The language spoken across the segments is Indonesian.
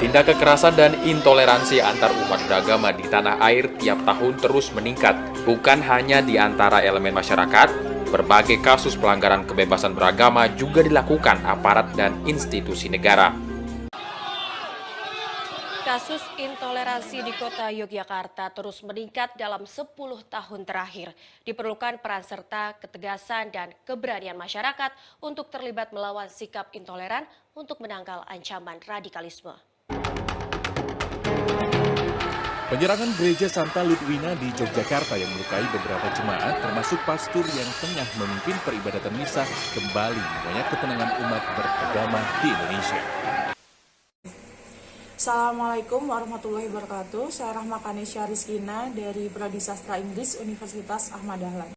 Tindak kekerasan dan intoleransi antar umat beragama di tanah air tiap tahun terus meningkat. Bukan hanya di antara elemen masyarakat, berbagai kasus pelanggaran kebebasan beragama juga dilakukan aparat dan institusi negara. Kasus intoleransi di kota Yogyakarta terus meningkat dalam 10 tahun terakhir. Diperlukan peran serta ketegasan dan keberanian masyarakat untuk terlibat melawan sikap intoleran untuk menangkal ancaman radikalisme. Penyerangan gereja Santa Ludwina di Yogyakarta yang melukai beberapa jemaat termasuk pastor yang tengah memimpin peribadatan misa kembali mengganggu ketenangan umat beragama di Indonesia. Assalamualaikum warahmatullahi wabarakatuh. Saya Rahma Kanesha Rizkina dari Prodi Sastra Inggris Universitas Ahmad Dahlan.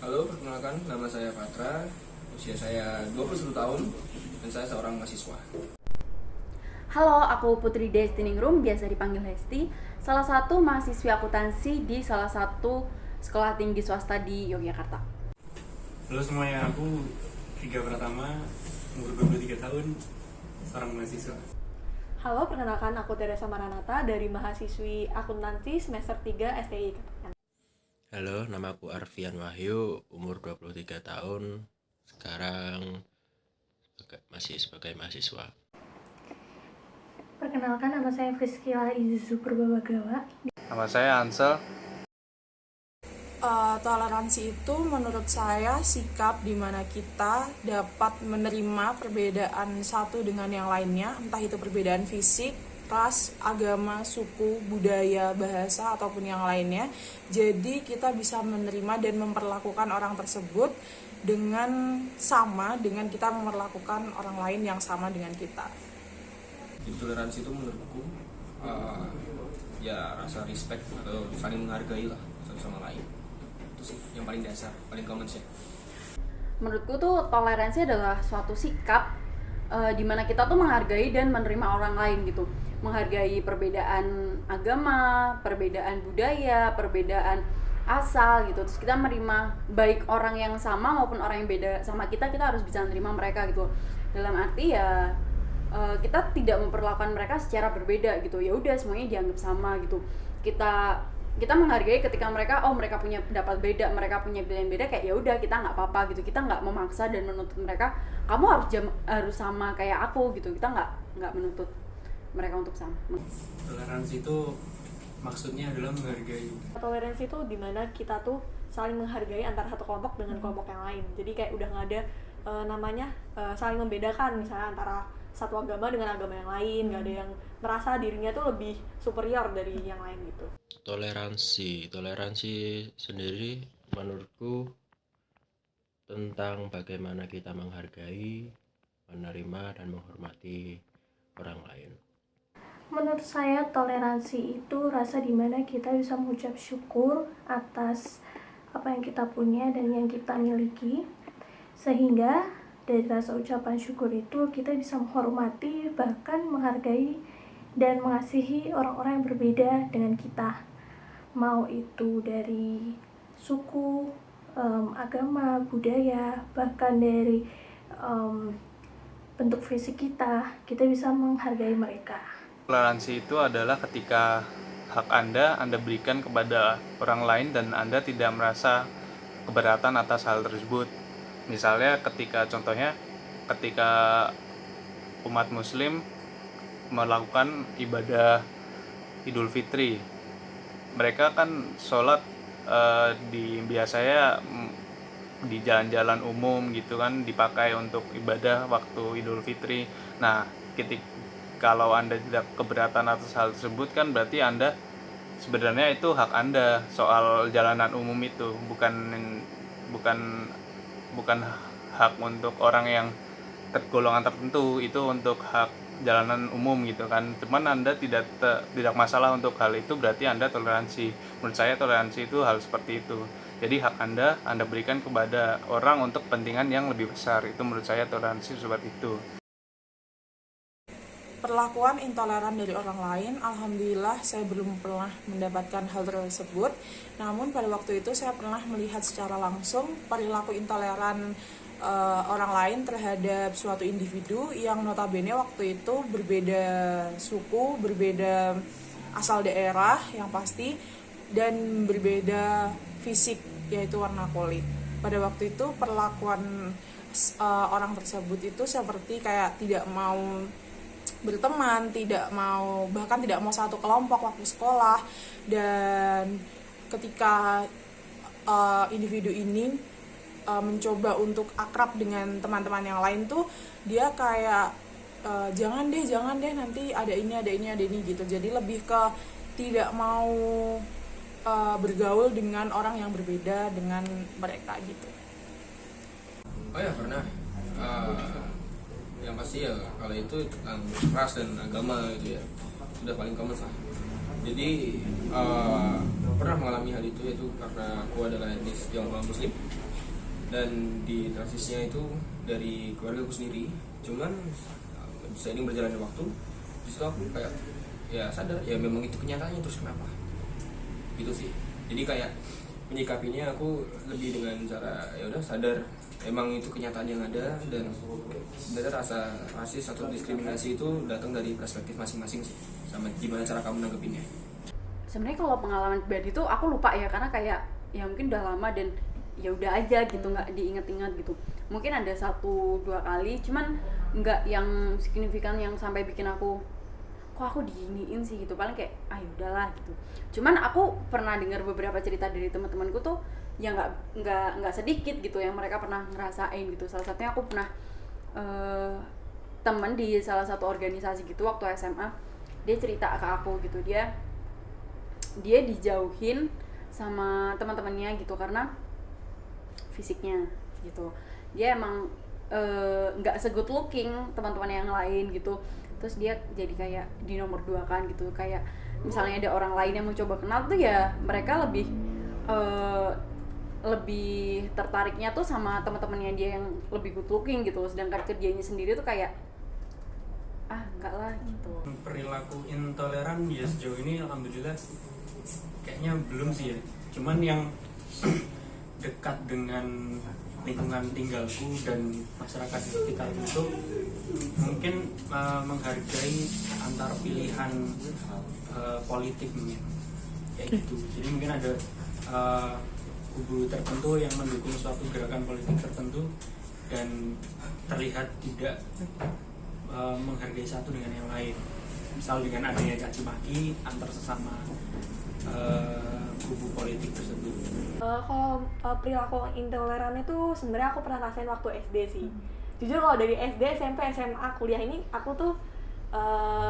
Halo, perkenalkan nama saya Patra, usia saya 21 tahun dan saya seorang mahasiswa. Halo, aku Putri Destiningrum, biasa dipanggil Hesti, salah satu mahasiswi akuntansi di salah satu sekolah tinggi swasta di Yogyakarta. Halo semuanya, aku Tiga Pratama, umur 23 tahun, seorang mahasiswa. Halo, perkenalkan aku Teresa Maranata dari mahasiswi akuntansi semester 3 STI. Halo, nama aku Arfian Wahyu, umur 23 tahun, sekarang masih sebagai mahasiswa. Perkenalkan, nama saya Friskila Izuzu Purbabagawa. Nama saya Ansel. Toleransi itu menurut saya sikap di mana kita dapat menerima perbedaan satu dengan yang lainnya, entah itu perbedaan fisik, ras, agama, suku, budaya, bahasa, ataupun yang lainnya. Jadi kita bisa menerima dan memperlakukan orang tersebut dengan sama dengan kita memperlakukan orang lain yang sama dengan kita. Intoleransi itu menurutku ya rasa respect atau saling menghargai lah satu sama lain. Itu sih yang paling dasar, paling common sih. Menurutku tuh toleransi adalah suatu sikap di mana kita tuh menghargai dan menerima orang lain gitu. Menghargai perbedaan agama, perbedaan budaya, perbedaan asal gitu. Terus kita menerima baik orang yang sama maupun orang yang beda sama kita harus bisa menerima mereka gitu. Dalam arti ya kita tidak memperlakukan mereka secara berbeda gitu. Ya udah semuanya dianggap sama gitu. Kita menghargai ketika mereka punya pendapat beda, mereka punya pilihan beda, kayak ya udah kita nggak apa-apa gitu. Kita nggak memaksa dan menuntut mereka kamu harus sama kayak aku gitu. Kita nggak menuntut mereka untuk sama. Toleransi itu maksudnya adalah menghargai. Toleransi itu dimana kita tuh saling menghargai antara satu kelompok dengan kelompok yang lain. Jadi kayak udah nggak ada saling membedakan misalnya antara satu agama dengan agama yang lain, nggak ada yang merasa dirinya tuh lebih superior dari yang lain gitu. Toleransi sendiri menurutku tentang bagaimana kita menghargai, menerima dan menghormati orang lain. Menurut saya, toleransi itu rasa dimana kita bisa mengucap syukur atas apa yang kita punya dan yang kita miliki, sehingga dari rasa ucapan syukur itu kita bisa menghormati, bahkan menghargai dan mengasihi orang-orang yang berbeda dengan kita. Mau itu dari suku, agama, budaya, bahkan dari bentuk fisik kita bisa menghargai mereka. Toleransi itu adalah ketika hak Anda berikan kepada orang lain dan Anda tidak merasa keberatan atas hal tersebut. Misalnya contohnya ketika umat muslim melakukan ibadah Idul Fitri, mereka kan sholat biasanya di jalan-jalan umum gitu kan, dipakai untuk ibadah waktu Idul Fitri. Nah, kalau Anda tidak keberatan atas hal tersebut kan berarti Anda sebenarnya itu hak Anda soal jalanan umum itu, bukan hak untuk orang yang golongan tertentu, itu untuk hak jalanan umum gitu kan. Cuman Anda tidak masalah untuk hal itu, berarti Anda toleransi. Menurut saya toleransi itu hal seperti itu. Jadi hak Anda berikan kepada orang untuk kepentingan yang lebih besar. Itu menurut saya toleransi seperti itu. Perlakuan intoleran dari orang lain, alhamdulillah saya belum pernah mendapatkan hal tersebut. Namun pada waktu itu saya pernah melihat secara langsung perilaku intoleran orang lain terhadap suatu individu yang notabene waktu itu berbeda suku, berbeda asal daerah yang pasti, dan berbeda fisik, yaitu warna kulit. Pada waktu itu perlakuan orang tersebut itu seperti kayak tidak mau berteman, bahkan tidak mau satu kelompok waktu sekolah. Dan ketika individu ini mencoba untuk akrab dengan teman-teman yang lain tuh, dia kayak jangan deh nanti ada ini gitu. Jadi lebih ke tidak mau bergaul dengan orang yang berbeda dengan mereka gitu. Oh ya, pernah. Yang pasti ya kalau itu tentang ras dan agama gitu ya, sudah paling common lah. Jadi pernah mengalami hal itu, yaitu karena aku adalah etnis Tionghoa Muslim, dan di transisinya itu dari keluarga aku sendiri. Cuman seiring berjalannya waktu, disitu aku kayak ya sadar ya memang itu kenyataannya, terus kenapa gitu sih. Jadi kayak menyikapinya aku lebih dengan cara ya udah sadar emang itu kenyataan yang ada, dan sebenarnya rasa rasis atau diskriminasi itu datang dari perspektif masing-masing sih, sama gimana cara kamu nanggepinnya. Sebenarnya kalau pengalaman pribadi itu aku lupa ya, karena kayak ya mungkin udah lama dan ya udah aja gitu, nggak diingat-ingat gitu. Mungkin ada 1-2 kali, cuman nggak yang signifikan yang sampai bikin aku kok aku diginiin sih gitu. Paling kayak udahlah gitu. Cuman aku pernah dengar beberapa cerita dari teman-temanku tuh yang nggak sedikit gitu yang mereka pernah ngerasain gitu. Salah satunya aku pernah temen di salah satu organisasi gitu waktu SMA, dia cerita ke aku gitu, dia dijauhin sama teman-temannya gitu karena fisiknya gitu. Dia emang nggak se-good looking teman-teman yang lain gitu. Terus dia jadi kayak di nomor 2 kan gitu. Kayak misalnya ada orang lain yang mau coba kenal tuh ya mereka lebih tertariknya tuh sama teman-temannya dia yang lebih good looking gitu. Sedangkan kerjanya sendiri tuh kayak enggak lah gitu. Perilaku intoleran ya sejauh ini alhamdulillah kayaknya belum sih ya. Cuman yang dekat dengan lingkungan tinggalku dan masyarakat sekitar itu mungkin menghargai antar pilihan politik mungkin kayak gitu. Jadi mungkin ada kubu tertentu yang mendukung suatu gerakan politik tertentu dan terlihat tidak menghargai satu dengan yang lain. Misal dengan adanya caci maki antar sesama kubu politik tersebut. Kalau perilaku intoleran itu sebenarnya aku pernah rasain waktu SD sih. Jujur kalau dari SD, SMP, SMA, kuliah ini aku tuh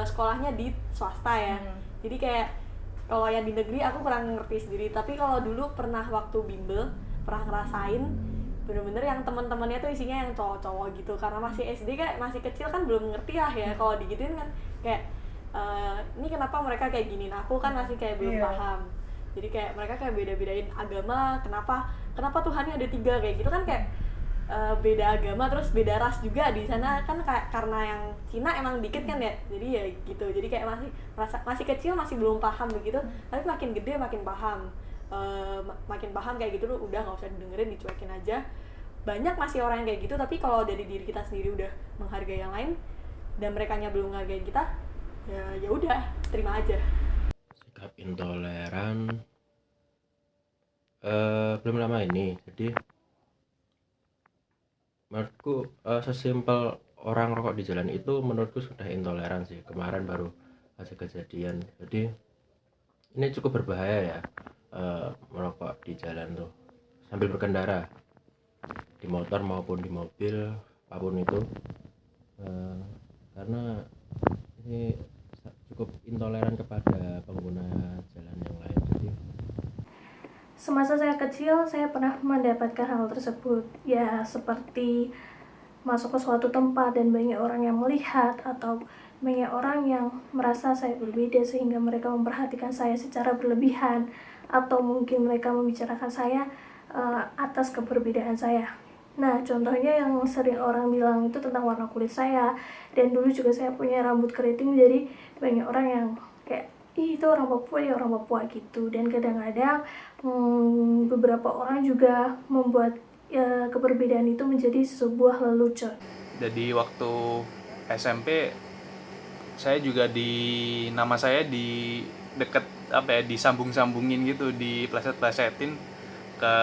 sekolahnya di swasta ya. Jadi kayak kalau yang di negeri aku kurang ngerti sendiri. Tapi kalau dulu pernah waktu bimbel pernah ngerasain bener-bener yang teman-temannya tuh isinya yang cowok-cowok gitu. Karena masih SD kan, masih kecil kan belum ngerti lah ya. Kalau digituin kan kayak ini kenapa mereka kayak gini. Nah aku kan masih kayak belum paham. Jadi kayak mereka kayak beda-bedain agama, kenapa Tuhannya ada 3 kayak gitu kan, kayak beda agama terus beda ras juga di sana kan, kayak karena yang Cina emang dikit kan ya, jadi ya gitu. Jadi kayak masih kecil masih belum paham begitu, tapi makin gede makin paham, kayak gitu udah nggak usah didengerin, dicuekin aja. Banyak masih orang yang kayak gitu, tapi kalau dari diri kita sendiri udah menghargai yang lain dan merekanya belum menghargai kita, ya udah terima aja. Sikap intoleran belum lama ini, jadi menurutku sesimpel orang rokok di jalan itu menurutku sudah intoleran sih. Kemarin baru ada kejadian, jadi ini cukup berbahaya ya, merokok di jalan tuh sambil berkendara, di motor maupun di mobil apapun itu, karena ini cukup intoleran kepada pengguna jalan yang lain. Jadi semasa saya kecil, saya pernah mendapatkan hal tersebut. Ya, seperti masuk ke suatu tempat dan banyak orang yang melihat, atau banyak orang yang merasa saya berbeda sehingga mereka memperhatikan saya secara berlebihan, atau mungkin mereka membicarakan saya atas keberbedaan saya. Nah, contohnya yang sering orang bilang itu tentang warna kulit saya. Dan dulu juga saya punya rambut keriting, jadi banyak orang yang kayak, ih itu orang Papua ya, orang Papua gitu. Dan kadang-kadang beberapa orang juga membuat keberbedaan itu menjadi sebuah lelucon. Jadi waktu SMP saya juga nama saya di deket disambung-sambungin gitu, dipleset-plesetin ke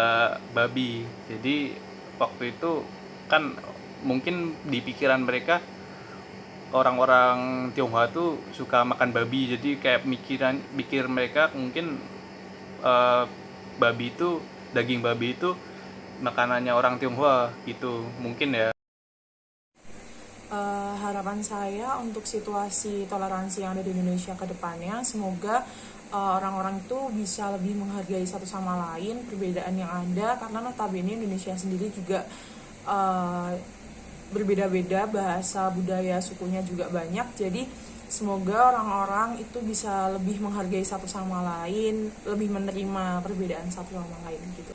babi. Jadi waktu itu kan mungkin di pikiran mereka orang-orang Tionghoa tuh suka makan babi, jadi kayak pikir mereka mungkin daging babi itu makanannya orang Tionghoa gitu mungkin ya. Harapan saya untuk situasi toleransi yang ada di Indonesia ke depannya, semoga orang-orang itu bisa lebih menghargai satu sama lain perbedaan yang ada, karena notabene Indonesia sendiri juga berbeda-beda, bahasa, budaya, sukunya juga banyak. Jadi semoga orang-orang itu bisa lebih menghargai satu sama lain, lebih menerima perbedaan satu sama lain gitu.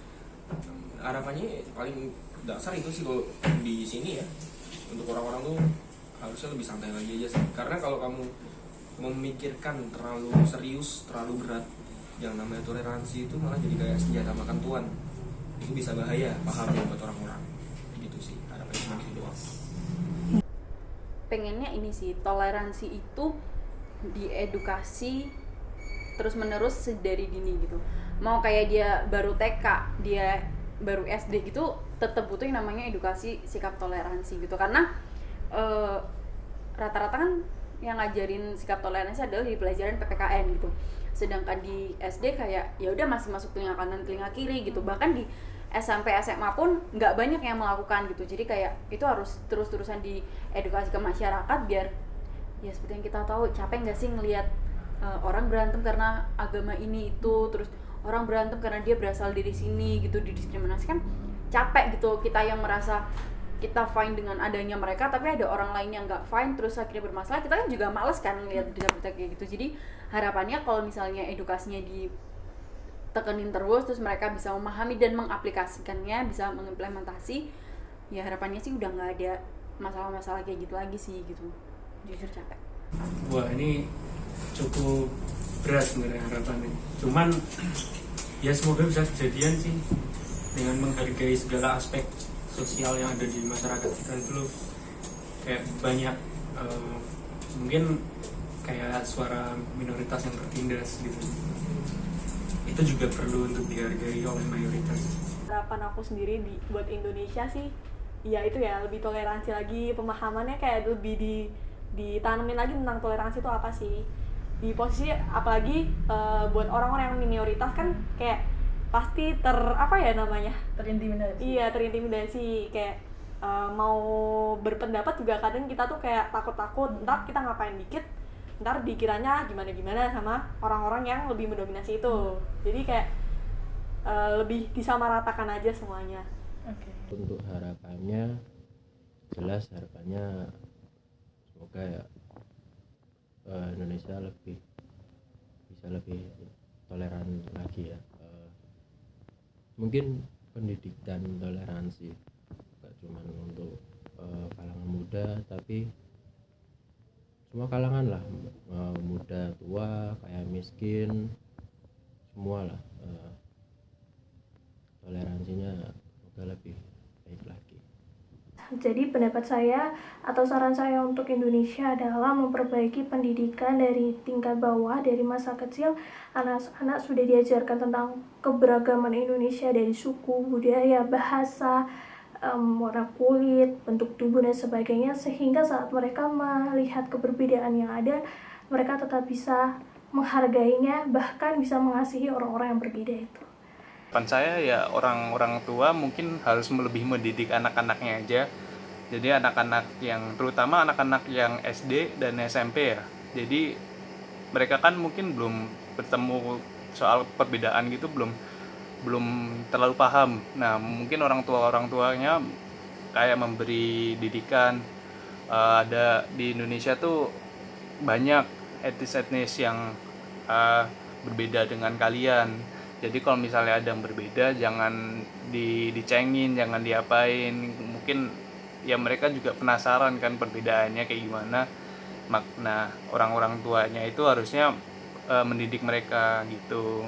Harapannya paling dasar itu sih kalau di sini ya, untuk orang-orang tuh harusnya lebih santai lagi aja sih. Karena kalau kamu memikirkan terlalu serius, terlalu berat, yang namanya toleransi itu malah jadi kayak senjata makan tuan. Itu bisa bahaya, pahamnya buat orang-orang. Gitu sih, harapannya cuma gitu doang. Pengennya ini sih, toleransi itu diedukasi terus menerus dari dini gitu. Mau kayak dia baru TK, dia baru SD gitu, tetap butuh yang namanya edukasi sikap toleransi gitu. Karena rata-rata kan yang ngajarin sikap toleransi adalah di pelajaran PPKN gitu. Sedangkan di SD kayak ya udah masih masuk telinga kanan telinga kiri gitu. Bahkan di SMP SMA pun nggak banyak yang melakukan gitu. Jadi kayak itu harus terus-terusan diedukasi ke masyarakat biar ya seperti yang kita tahu, capek nggak sih ngelihat orang berantem karena agama ini itu, terus orang berantem karena dia berasal dari sini gitu, didiskriminasi kan capek gitu. Kita yang merasa kita fine dengan adanya mereka, tapi ada orang lain yang nggak fine terus akhirnya bermasalah, kita kan juga males kan ngeliat berita-berita kayak gitu. Jadi harapannya kalau misalnya edukasinya ditekenin terus mereka bisa memahami dan mengaplikasikannya, bisa mengimplementasi, ya harapannya sih udah nggak ada masalah-masalah kayak gitu lagi sih gitu. Jujur capek. Wah, ini cukup berat sebenarnya harapannya. Cuman ya semoga bisa kejadian sih, dengan menghargai segala aspek sosial yang ada di masyarakat kita itu loh. Kayak banyak mungkin kayak suara minoritas yang tertindas gitu, itu juga perlu untuk dihargai oleh mayoritas. Harapan aku sendiri buat Indonesia sih ya itu ya, lebih toleransi lagi, pemahamannya kayak lebih ditanamin lagi tentang toleransi itu apa sih di posisi, apalagi buat orang-orang yang minoritas kan kayak pasti terintimidasi. Iya, terintimidasi, kayak mau berpendapat juga kadang kita tuh kayak takut-takut, ntar kita ngapain dikit ntar dikiranya gimana-gimana sama orang-orang yang lebih mendominasi itu. Jadi kayak lebih disamaratakan aja semuanya. Untuk harapannya jelas, harapannya semoga ya Indonesia bisa lebih toleran lagi ya. Mungkin pendidikan toleransi gak cuma untuk kalangan muda, tapi semua kalangan lah, muda, tua, kaya, miskin, semua lah, toleransinya semoga lebih baik lagi. Jadi pendapat saya atau saran saya untuk Indonesia adalah memperbaiki pendidikan dari tingkat bawah, dari masa kecil. Anak-anak sudah diajarkan tentang keberagaman Indonesia dari suku, budaya, bahasa, warna kulit, bentuk tubuh dan sebagainya, sehingga saat mereka melihat keberbedaan yang ada, mereka tetap bisa menghargainya, bahkan bisa mengasihi orang-orang yang berbeda itu. Harapan saya ya orang-orang tua mungkin harus lebih mendidik anak-anaknya aja. Jadi anak-anak yang, terutama anak-anak yang SD dan SMP ya. Jadi mereka kan mungkin belum bertemu soal perbedaan gitu, belum terlalu paham. Nah mungkin orang tuanya kayak memberi didikan. Ada di Indonesia tuh banyak etnis yang berbeda dengan kalian. Jadi kalau misalnya ada yang berbeda, jangan dicengin, jangan diapain. Mungkin ya mereka juga penasaran kan perbedaannya kayak gimana. Nah orang-orang tuanya itu harusnya mendidik mereka gitu.